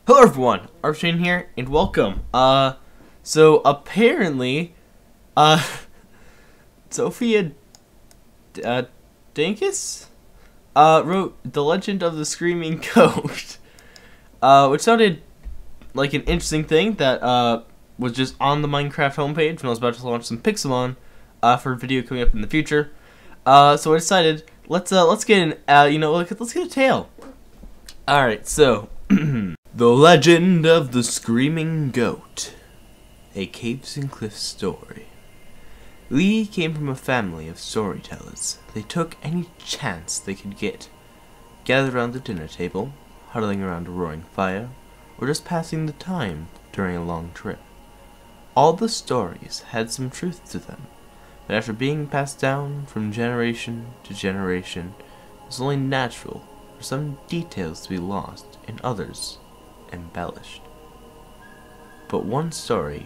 Hello everyone, Archane here, and welcome. So apparently, uh, Sofia, Dankis, wrote The Legend of the Screaming Goat, which sounded like an interesting thing that, was just on the Minecraft homepage when I was about to launch some Pixelmon, for a video coming up in the future. So I decided, let's get let's get a tale. Alright, so, The Legend of the Screaming Goat, a Caves and Cliffs story. Lee came from a family of storytellers. They took any chance they could get, gathered around the dinner table, huddling around a roaring fire, or just passing the time during a long trip. All the stories had some truth to them, but after being passed down from generation to generation, it was only natural for some details to be lost and others embellished. But one story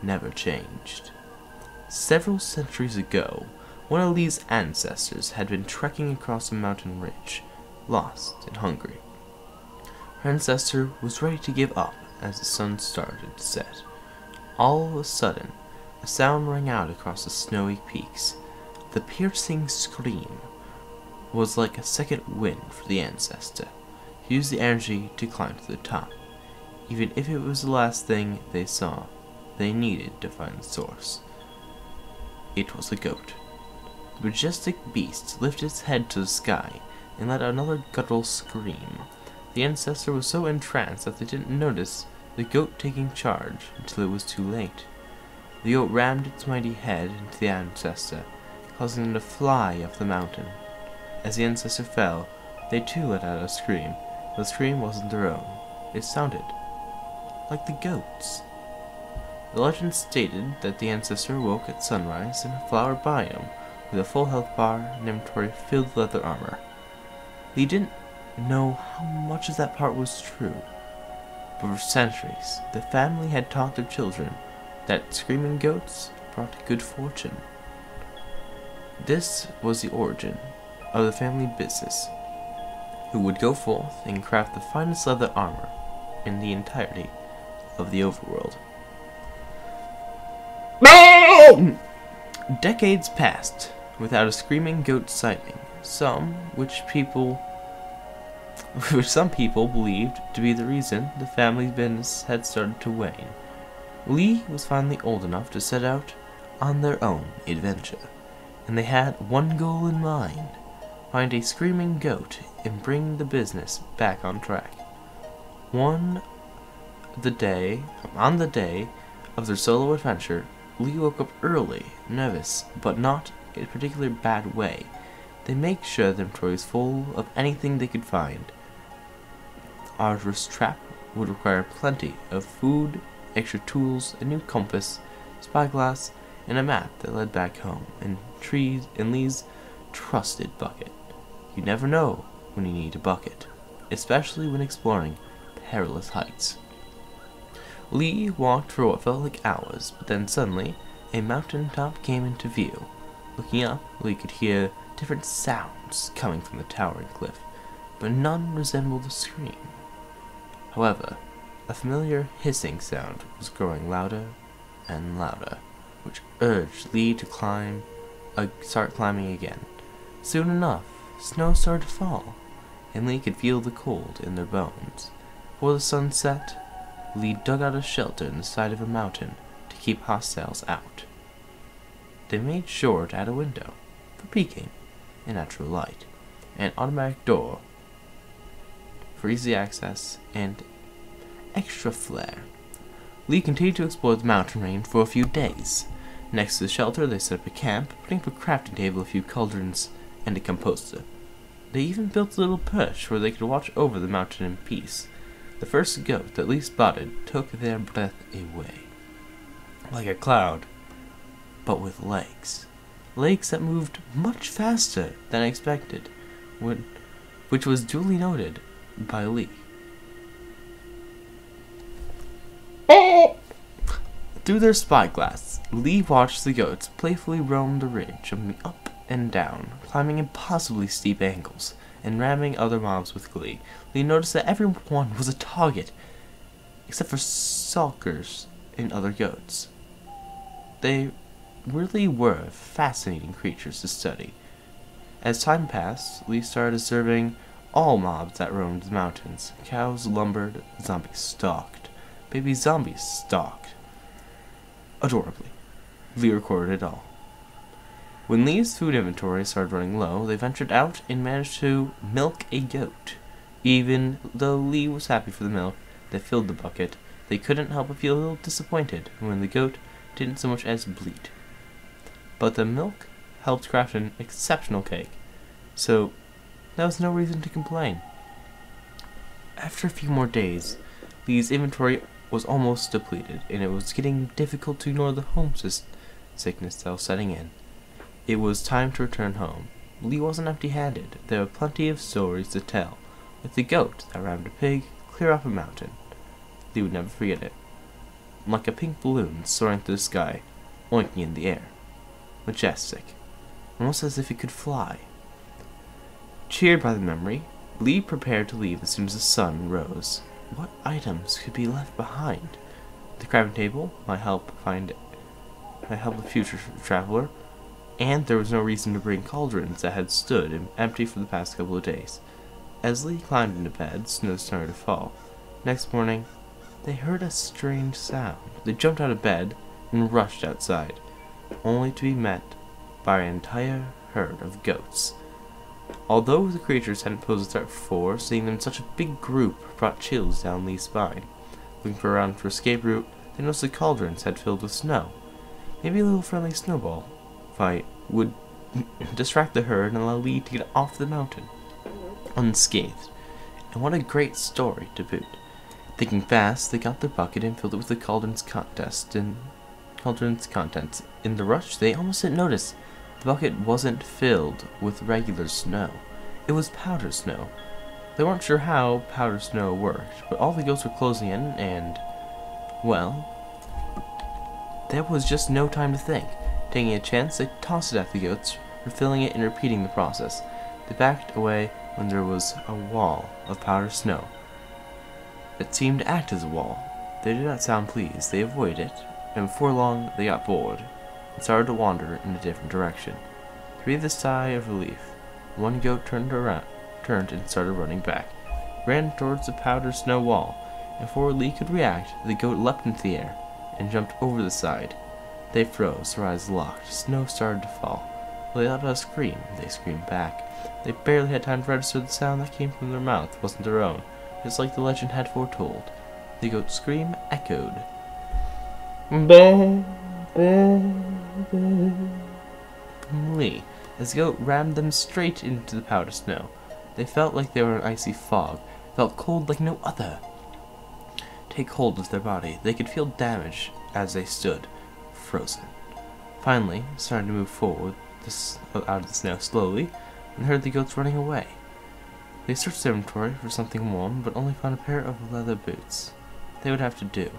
never changed. Several centuries ago, one of Lee's ancestors had been trekking across a mountain ridge, lost and hungry. Her ancestor was ready to give up as the sun started to set. All of a sudden, a sound rang out across the snowy peaks. The piercing scream was like a second wind for the ancestor. He used the energy to climb to the top. Even if it was the last thing they saw, they needed to find the source. It was a goat. The majestic beast lifted its head to the sky and let out another guttural scream. The ancestor was so entranced that they didn't notice the goat taking charge until it was too late. The goat rammed its mighty head into the ancestor, causing them to fly off the mountain. As the ancestor fell, they too let out a scream. The scream wasn't their own. It sounded like the goat's. The legend stated that the ancestor woke at sunrise in a flower biome with a full health bar and inventory filled with leather armor. He didn't know how much of that part was true, but for centuries the family had taught their children that screaming goats brought good fortune. This was the origin of the family business, who would go forth and craft the finest leather armor in the entirety of the overworld. Decades passed without a screaming goat sighting, which some people believed to be the reason the family's business had started to wane. Lee was finally old enough to set out on their own adventure, and they had one goal in mind: find a screaming goat and bring the business back on track. On the day of their solo adventure, Lee woke up early, nervous, but not in a particularly bad way. They made sure the inventory was full of anything they could find. The arduous trap would require plenty of food, extra tools, a new compass, spyglass, and a map that led back home, and Lee's trusted bucket. You never know when you need a bucket, especially when exploring perilous heights. Lee walked for what felt like hours, but then suddenly a mountain top came into view. Looking up, Lee could hear different sounds coming from the towering cliff, but none resembled a scream. However, a familiar hissing sound was growing louder and louder, which urged Lee to start climbing again. Soon enough, snow started to fall, and Lee could feel the cold in their bones. Before the sun set, Lee dug out a shelter in the side of a mountain to keep hostiles out. They made sure to add a window for peeking and natural light, an automatic door for easy access, and extra flare. Lee continued to explore the mountain range for a few days. Next to the shelter, they set up a camp, putting up a crafting table, a few cauldrons, and a composter. They even built a little perch where they could watch over the mountain in peace. The first goat that Lee spotted took their breath away, like a cloud, but with legs. Legs that moved much faster than expected, which was duly noted by Lee. Through their spyglass, Lee watched the goats playfully roam the ridge, jumping up and down, climbing impossibly steep angles, and ramming other mobs with glee. Lee noticed that everyone was a target, except for sulkers and other goats. They really were fascinating creatures to study. As time passed, Lee started observing all mobs that roamed the mountains. Cows lumbered, zombies stalked, baby zombies stalked. Adorably, Lee recorded it all. When Lee's food inventory started running low, they ventured out and managed to milk a goat. Even though Lee was happy for the milk that filled the bucket, they couldn't help but feel a little disappointed when the goat didn't so much as bleat. But the milk helped craft an exceptional cake, so there was no reason to complain. After a few more days, Lee's inventory was almost depleted, and it was getting difficult to ignore the homesickness that was setting in. It was time to return home. Lee wasn't empty-handed. There were plenty of stories to tell, like the goat that rammed a pig clear up a mountain. Lee would never forget it. Like a pink balloon soaring through the sky, oinking in the air. Majestic, almost as if it could fly. Cheered by the memory, Lee prepared to leave as soon as the sun rose. What items could be left behind? The crafting table might help a future traveler, and there was no reason to bring cauldrons that had stood empty for the past couple of days. As Lee climbed into bed, snow started to fall. Next morning, they heard a strange sound. They jumped out of bed and rushed outside, only to be met by an entire herd of goats. Although the creatures hadn't posed a threat before, seeing them in such a big group brought chills down Lee's spine. Looking around for escape route, they noticed the cauldrons had filled with snow. Maybe a little friendly snowball fight would distract the herd and allow Lee to get off the mountain unscathed. And what a great story to boot. Thinking fast, they got their bucket and filled it with the cauldron's contents. In the rush, they almost didn't notice the bucket wasn't filled with regular snow. It was powder snow. They weren't sure how powder snow worked, but all the goats were closing in, and, well, there was just no time to think. Taking a chance, they tossed it at the goats, refilling it and repeating the process. They backed away when there was a wall of powder snow. It seemed to act as a wall. They did not sound pleased. They avoided it, and before long they got bored and started to wander in a different direction. To breathe a sigh of relief, one goat turned and started running back. Ran towards the powder snow wall, and before Lee could react, the goat leapt into the air and jumped over the side. They froze, their eyes locked. Snow started to fall. They let out a scream. They screamed back. They barely had time to register the sound that came from their mouth wasn't their own, just like the legend had foretold. The goat's scream echoed. Bah, bah, bah, from Lee, as the goat rammed them straight into the powder snow. They felt like they were in icy fog, felt cold like no other. Take hold of their body. They could feel damage as they stood, frozen. Finally, starting to move forward out of the snow slowly, and heard the goats running away. They searched their inventory for something warm, but only found a pair of leather boots. They would have to do.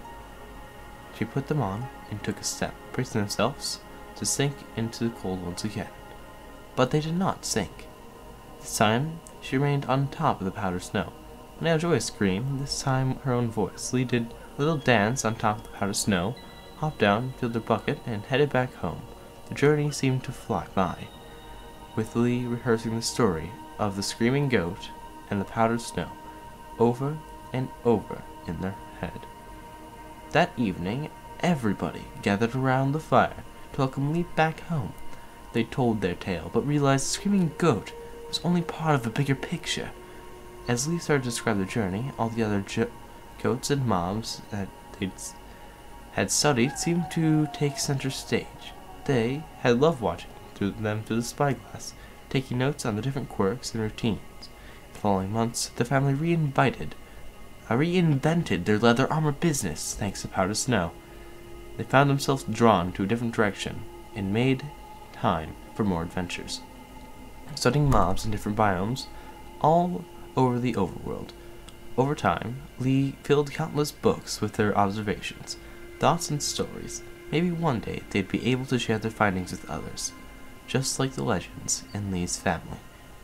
She put them on and took a step, bracing themselves to sink into the cold once again. But they did not sink. This time, she remained on top of the powder snow. Now Joy screamed, this time her own voice. Lee did a little dance on top of the powder snow, hopped down, filled their bucket, and headed back home. The journey seemed to fly by, with Lee rehearsing the story of the screaming goat and the powdered snow over and over in their head. That evening, everybody gathered around the fire to welcome Lee back home. They told their tale, but realized the screaming goat was only part of a bigger picture. As Lee started to describe the journey, all the other goats and mobs that they had studied seemed to take center stage. They had loved watching them through the spyglass, taking notes on the different quirks and routines. In the following months, the family reinvented their leather armor business thanks to powdered snow. They found themselves drawn to a different direction and made time for more adventures, studying mobs in different biomes all over the overworld. Over time, Lee filled countless books with their observations, thoughts, and stories. Maybe one day they'd be able to share their findings with others, just like the legends in Lee's family.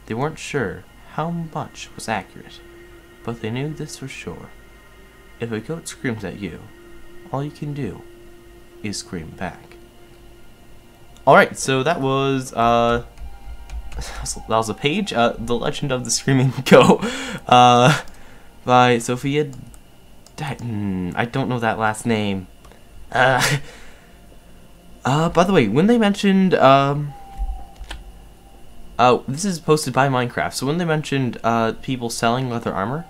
They weren't sure how much was accurate, but they knew this for sure. if a goat screams at you, all you can do is scream back. Alright, so that was a page, The Legend of the Screaming Goat, by Sofia I don't know that last name. By the way, when they mentioned, this is posted by Minecraft, so when they mentioned, people selling leather armor,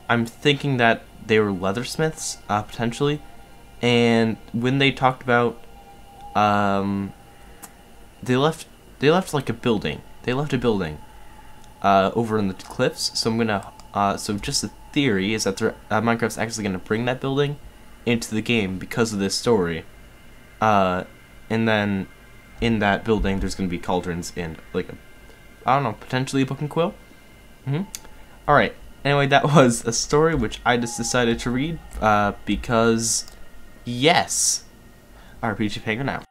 I'm thinking that they were leathersmiths, potentially, and when they talked about, they left like a building. They left a building, over in the cliffs, so I'm gonna, so just the theory is that Minecraft's actually gonna bring that building into the game because of this story, and then in that building there's gonna be cauldrons and like I don't know, potentially a book and quill. Alright, anyway, that was a story which I just decided to read, because yes. RPG Penguin out.